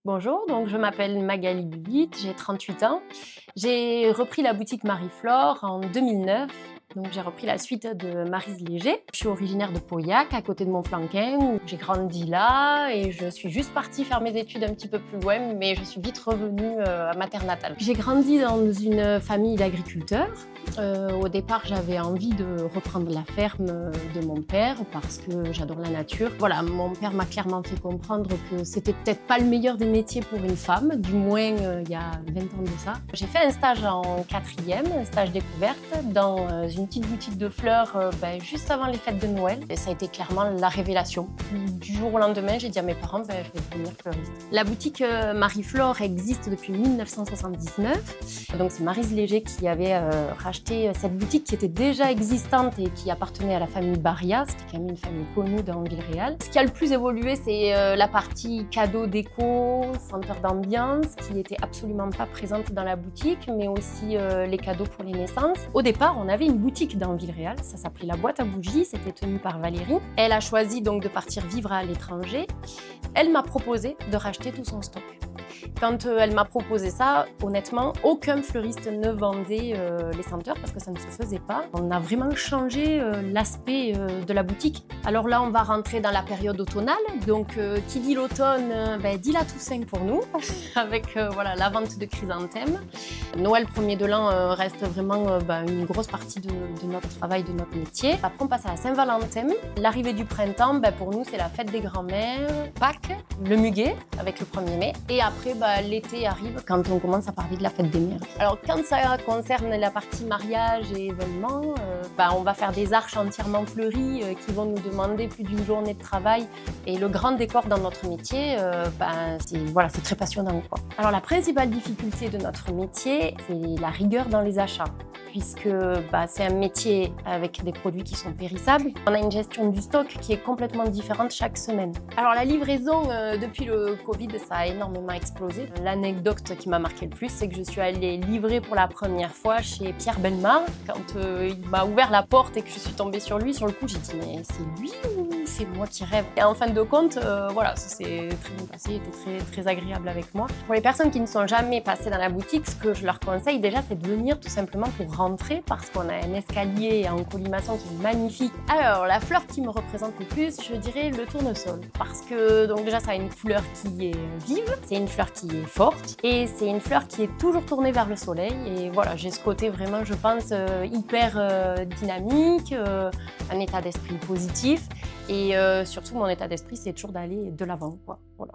Bonjour, donc je m'appelle Magali Bubit, j'ai 38 ans. J'ai repris la boutique Marie-Flore en 2009. Donc j'ai repris la suite de Maryse Léger. Je suis originaire de Pauillac, à côté de Montflanquin, où j'ai grandi là et je suis juste partie faire mes études un petit peu plus loin, mais je suis vite revenue à ma terre natale. J'ai grandi dans une famille d'agriculteurs. Au départ, j'avais envie de reprendre la ferme de mon père parce que j'adore la nature. Voilà, mon père m'a clairement fait comprendre que c'était peut-être pas le meilleur des métiers pour une femme, du moins il y a 20 ans de ça. J'ai fait un stage en quatrième, un stage découverte, dans une petite boutique de fleurs juste avant les fêtes de Noël. Et ça a été clairement la révélation. Du jour au lendemain, j'ai dit à mes parents, je vais devenir fleuriste. La boutique Marie-Flore existe depuis 1979. Donc c'est Maryse Léger qui avait racheté cette boutique qui était déjà existante et qui appartenait à la famille Baria, c'était quand même une famille connue dans Villeréal. Ce qui a le plus évolué, c'est la partie cadeaux déco, senteur d'ambiance, qui n'était absolument pas présente dans la boutique, mais aussi les cadeaux pour les naissances. Au départ, on avait une boutique dans Villeréal, ça s'appelait La Boîte à Bougies, c'était tenu par Valérie. Elle a choisi donc de partir vivre à l'étranger. Elle m'a proposé de racheter tout son stock. Quand elle m'a proposé ça, honnêtement, aucun fleuriste ne vendait les senteurs parce que ça ne se faisait pas. On a vraiment changé l'aspect de la boutique. Alors là, on va rentrer dans la période automnale. Donc, qui dit l'automne, dit la Toussaint pour nous, avec la vente de chrysanthèmes. Noël, premier de l'an, reste vraiment une grosse partie de notre travail, de notre métier. Après, on passe à la Saint-Valentin. L'arrivée du printemps, pour nous, c'est la fête des grands-mères, Pâques, le muguet avec le 1er mai. Et après, l'été arrive quand on commence à parler de la fête des mères. Alors quand ça concerne la partie mariage et événements, on va faire des arches entièrement fleuries qui vont nous demander plus d'une journée de travail. Et le grand décor dans notre métier, c'est très passionnant, quoi. Alors la principale difficulté de notre métier, c'est la rigueur dans les achats, puisque c'est un métier avec des produits qui sont périssables. On a une gestion du stock qui est complètement différente chaque semaine. Alors la livraison, depuis le Covid, ça a énormément explosé. L'anecdote qui m'a marqué le plus, c'est que je suis allée livrer pour la première fois chez Pierre Bellemare. Quand il m'a ouvert la porte et que je suis tombée sur lui, sur le coup, j'ai dit « mais c'est lui ou c'est moi qui rêve ?» Et en fin de compte, ça s'est très bien passé, il était très, très agréable avec moi. Pour les personnes qui ne sont jamais passées dans la boutique, ce que je leur conseille déjà, c'est de venir tout simplement pour rentrer parce qu'on a un escalier en colimaçon qui est magnifique. Alors, la fleur qui me représente le plus, je dirais le tournesol. Parce que donc déjà, ça a une couleur qui est vive, c'est une fleur qui est forte et c'est une fleur qui est toujours tournée vers le soleil. Et voilà, j'ai ce côté vraiment, je pense, hyper dynamique, un état d'esprit positif et surtout, mon état d'esprit, c'est toujours d'aller de l'avant, quoi. Voilà.